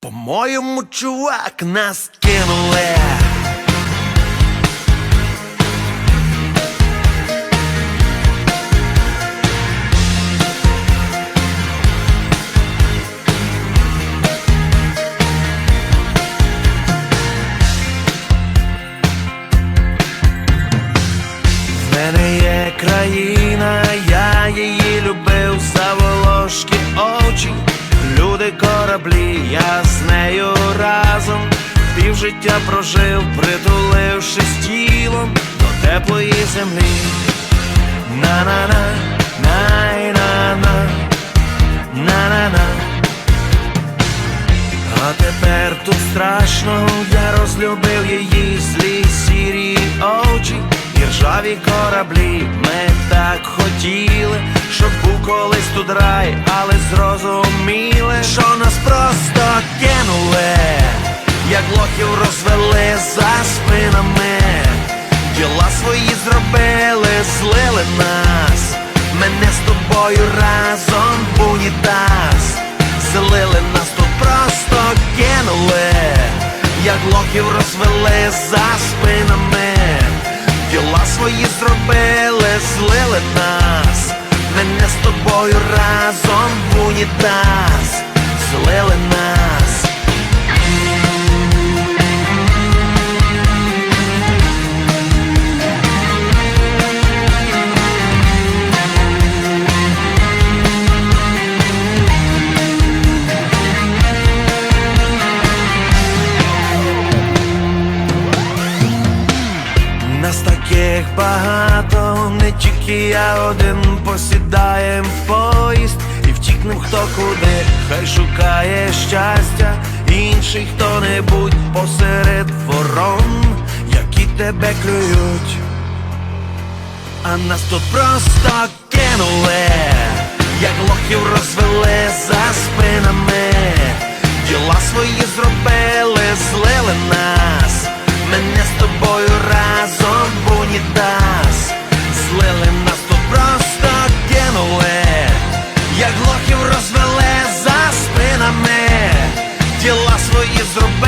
По-моєму, чувак, нас кинули. В мене є країна, я її любив, заволошки очі, люди, кораблі, я з нею разом півжиття прожив, притулившись тілом до теплої землі. На-на-на, най-на-на, на-на-на. А тепер тут страшно, я розлюбив її злі сірі очі і ржаві кораблі. Ми так хотіли, щоб був колись тут рай, але зрозуміли, що нас просто кинули, як лохів розвели за спинами. Діла свої зробили, злили нас, мене з тобою разом в унітаз. Злили нас, тут просто кинули, як лохів розвели за спинами. Діла свої зробили, злили нас, мене з тобою разом в унітаз. Злили нас. Нас таких багато, не тільки я один. Посідаєм в поїзд і втікнем хто куди. Хай шукає щастя інший хто-небудь посеред ворон, які тебе клюють. А нас тут просто кинули, як лохів розвели за спинами. Діла свої зробили, злили нас, мене з тобою разом в унітаз. Злили нас, тут просто кинули, як лохів розвели за спинами. Діла свої зробили,